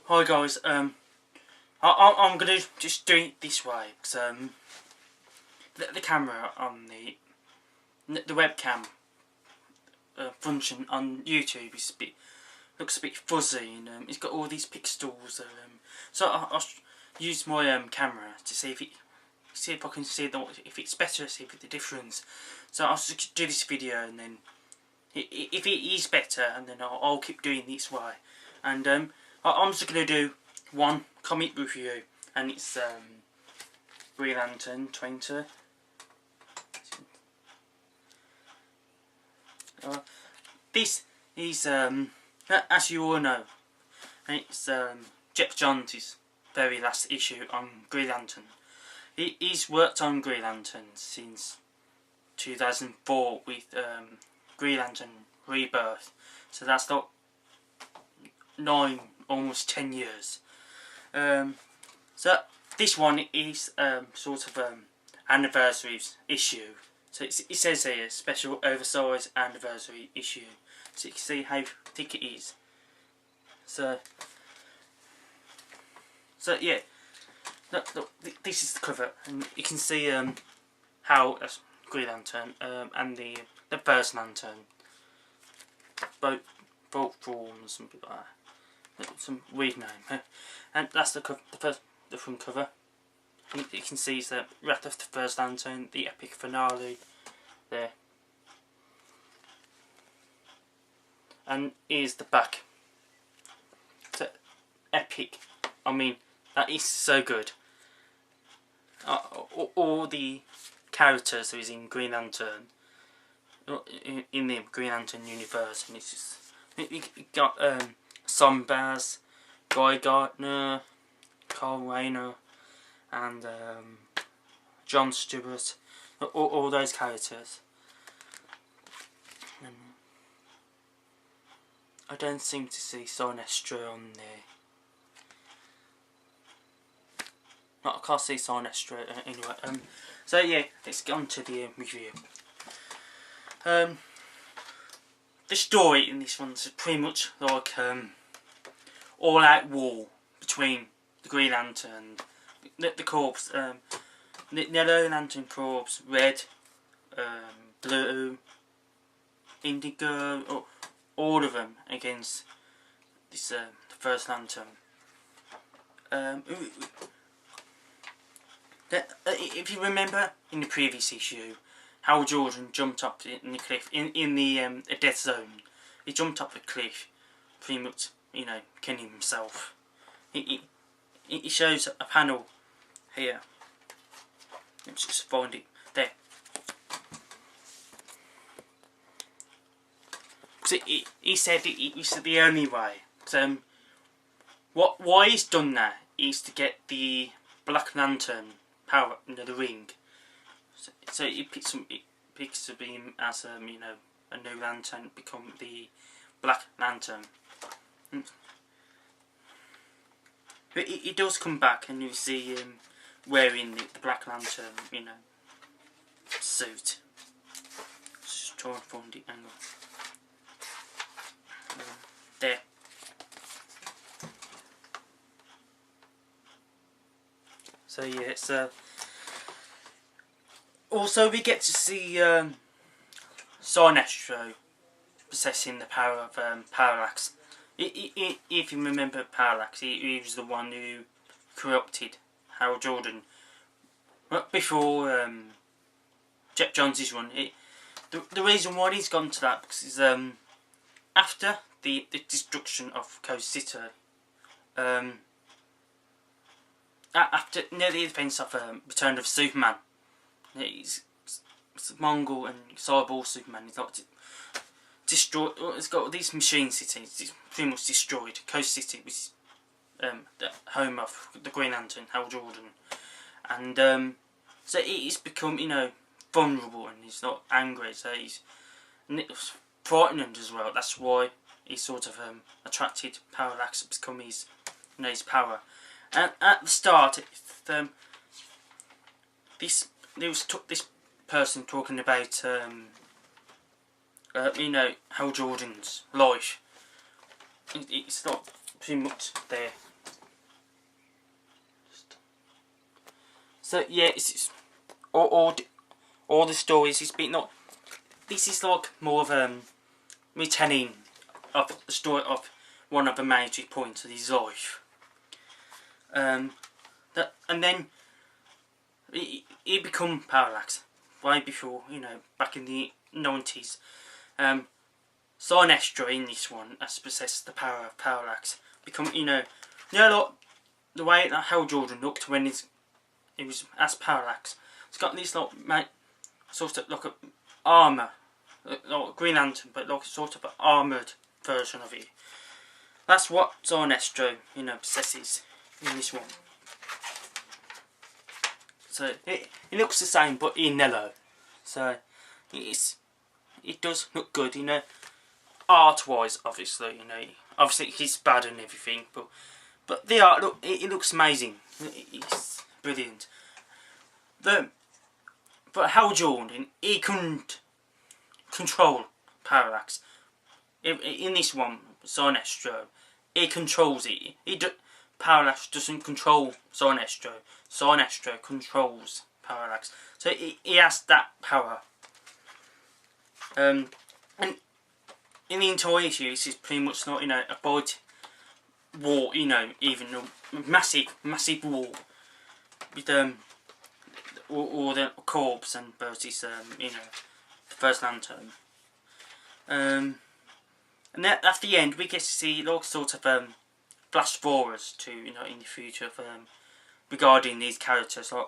Hi guys, I'm gonna just do it this way because the camera on the webcam function on YouTube is looks a bit fuzzy, and it's got all these pixels. So I'll use my camera to see if I can see if it's better, see if the difference. So I'll just do this video, and then if it is better, and then I'll keep doing this way. And I'm just going to do one comic review, and it's Green Lantern 20. This is, as you all know, it's Geoff Johns' very last issue on Green Lantern. He's worked on Green Lantern since 2004 with Green Lantern Rebirth, so that's not 9, almost 10 years. So this one is sort of anniversary issue. So it says here special oversized anniversary issue. So you can see how thick it is. So yeah, look, this is the cover, and you can see how Green Lantern and the first Lantern both forms, something like that. Some weird name, and that's the front cover. And you can see it's the Wrath of the First Lantern, the epic finale there. And here's the back. So epic. I mean, that is so good. All the characters who is in Green Lantern, in the Green Lantern universe, and it's just you got Sombaz, Guy Gardner, Carl Rayner, and John Stewart, all those characters. I don't seem to see Sinestro on there. No, I can't see Sinestro anyway. So yeah, let's get on to the review. The story in this one's pretty much like all-out war between the Green Lantern, the Corps, the Yellow Lantern Corps, Red, Blue, Indigo, all of them against this the First Lantern. If you remember in the previous issue, Hal Jordan jumped up in the cliff in the death zone. He jumped up the cliff, pretty much, you know, killing himself. It shows a panel here. Let's just find it there. So he said it was the only way. So why he's done that is to get the Black Lantern power, you know, the ring. So it picks up him as you know, a new lantern, become the Black Lantern. But he does come back, and you see him wearing the Black Lantern, you know, suit. Just try and find the angle. There. So yeah, it's also we get to see Sinestro possessing the power of Parallax. If you remember Parallax, he was the one who corrupted Hal Jordan before Geoff Johns' run. The reason why he's gone to that because after the destruction of Coast City, after near the events of Return of Superman, it's Mongol and Cyborg Superman. He's got destroyed. It's got these machine cities. It's pretty much destroyed. Coast City, which is the home of the Green Lantern, Hal Jordan, and so he's become, you know, vulnerable, and he's not angry. So he's frightened as well. That's why he sort of attracted Parallax to become his, you know, his power. And at the start, this person talking about you know, Hal Jordan's life. It's not pretty much there. So yeah, it's all the stories. It's been not. This is like more of retelling of the story of one of the major points of his life. And then he become Parallax way before, you know, back in the 90s. Sinestro in this one has possessed the power of Parallax. Become, you know, like the way that Hal Jordan looked when he was as Parallax. It's got this like sort of like a armour, like Green Lantern, but like sort of an armoured version of it. That's what Sinestro, you know, possesses in this one. So it looks the same, but in yellow. So it does look good, you know. Art-wise, obviously, you know, obviously he's bad and everything, but the art, look, it looks amazing. It's brilliant. But Hal Jordan, he couldn't control Parallax. In this one, Sinestro, he controls it. Parallax doesn't control Sinestro. Sinestro controls Parallax. So he has that power. And in the entire issue, this is pretty much not, you know, about war, you know, even a massive war with all the Corps and versus you know, the First Lantern. And then at the end, we get to see like sort of flash forwards to, you know, in the future of regarding these characters like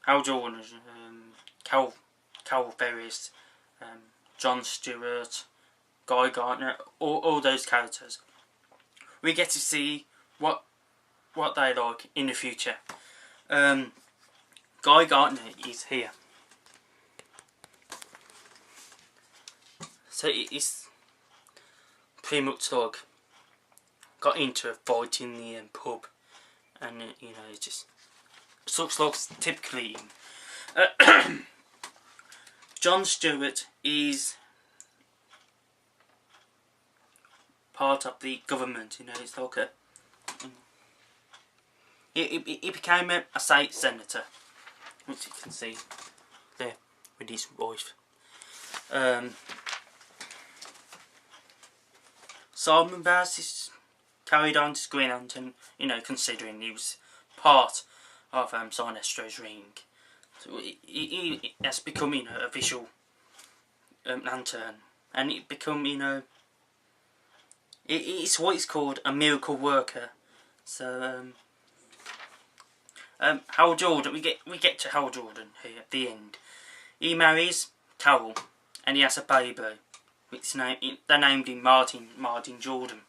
Hal Jordan, Cal Ferris, John Stewart, Guy Gardner, all those characters. We get to see what they like in the future. Guy Gardner is here. So it's pretty much like got into a fight in the pub, and you know, it just looks like typically John Stewart is part of the government, you know. It's like he became a state senator, which you can see there with his wife. Simon Baz is carried on to Green Lantern, you know, considering he was part of Sinestro's ring. So he has become, you know, a visual lantern, and it become, you know, it's what is called a miracle worker. So Hal Jordan, we get to Hal Jordan here at the end. He marries Carol, and he has a baby. They named him Martin Jordan.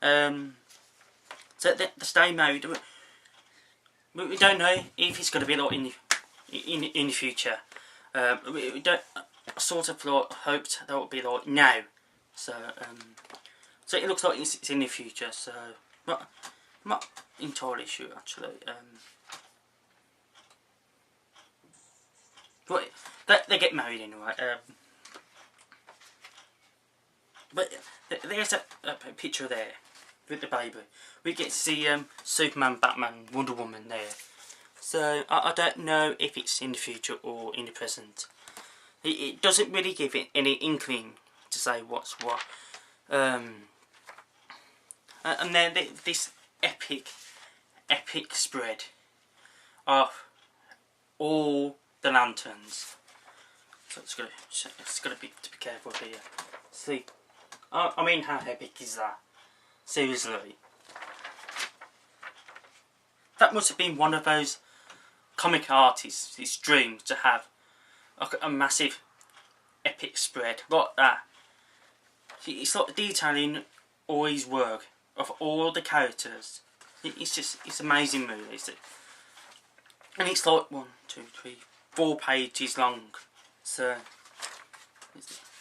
So they stay married. We don't know if it's going to be like in the future. We don't sort of like hoped that would be like now. So it looks like it's in the future. So I'm not entirely sure actually. But they get married anyway. But there's a picture there with the baby. We get to see Superman, Batman, Wonder Woman there. So I don't know if it's in the future or in the present. It doesn't really give it any inkling to say what's what. And then this epic spread of all the lanterns. So it's got to be careful here. See. I mean, how epic is that? Seriously. That must have been one of those comic artists' his dreams to have a massive epic spread like that. It's like detailing all his work of all the characters. It's amazing movie, is it? And it's like 1, 2, 3, 4 pages long. So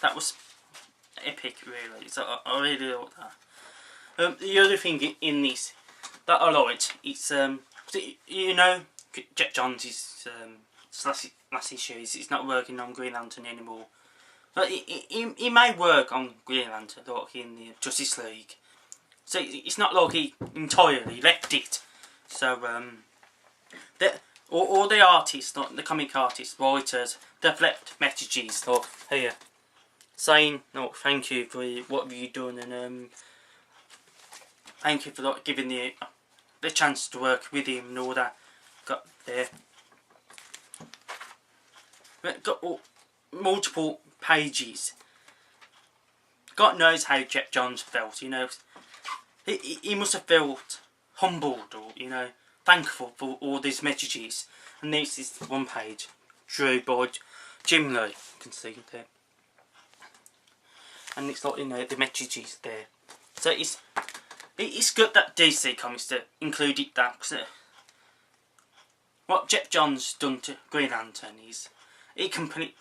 that was epic, really. So I really like that. The other thing in this that I liked, it's you know, Geoff Johns is last issue. He's not working on Green Lantern anymore. But he may work on Green Lantern like in the Justice League. So it's not like he entirely left it. So all the artists, not the comic artists, writers, they've left messages here saying, "No, thank you for what have you done, and thank you for giving the chance to work with him and all that." Got there. Got multiple pages. God knows how Geoff Johns felt. He must have felt humbled, or thankful for all these messages. And this is one page, drew by Jim Lee. You can see it there. And it's like the messages there. So it's good that DC Comics included that, because what Geoff Johns done to Green Lantern is he completely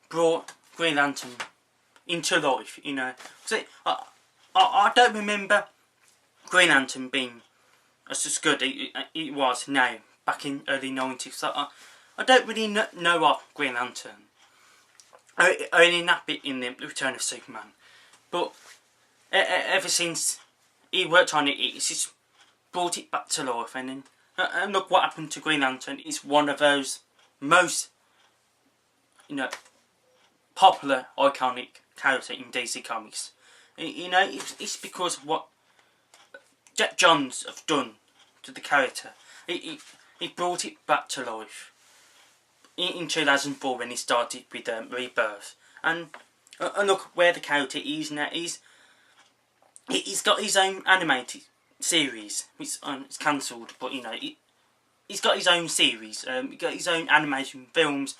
brought Green Lantern into life. So I don't remember Green Lantern being as good it was now back in early 90s. So I don't really know of Green Lantern. I only know it in the Return of Superman, but ever since he worked on it, it's just brought it back to life. And look what happened to Green Lantern. It's one of those most popular, iconic character in DC Comics. It's because of what Geoff Johns have done to the character. He brought it back to life in 2004 when he started with Rebirth, and look where the character is now. He's got his own animated series. It's cancelled, but he's got his own series. He's got his own animation films.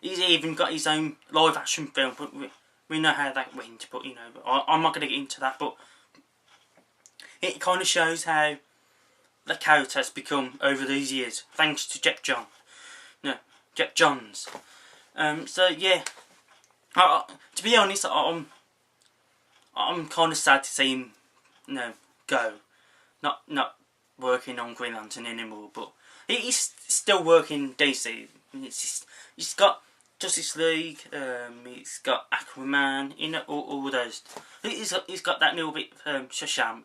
He's even got his own live action film. But we know how that went. But I'm not going to get into that. But it kind of shows how the character has become over these years, thanks to Geoff Johns. So yeah, to be honest, I'm kind of sad to see him, go, not working on Green Lantern anymore. But he's still working DC. He's got Justice League. He's got Aquaman. All those. He's got that little bit of Shazam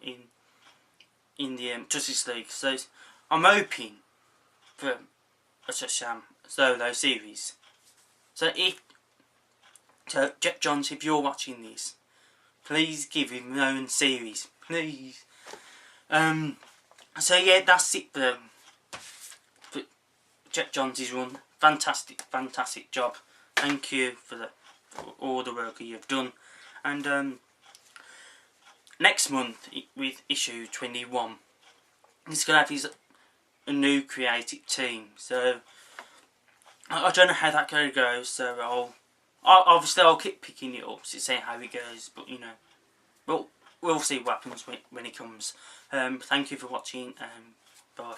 in the Justice League. So I'm hoping for a Shazam solo series. So Geoff Johns, if you're watching this, please give him his own series, please. So yeah, that's it for Geoff Johns' run. Fantastic job. Thank you for all the work you've done. And next month with issue 21, he's gonna have a new creative team. So I don't know how that gonna go. So I'll keep picking it up to see how it goes. But we'll see what happens when it comes. Thank you for watching. Bye.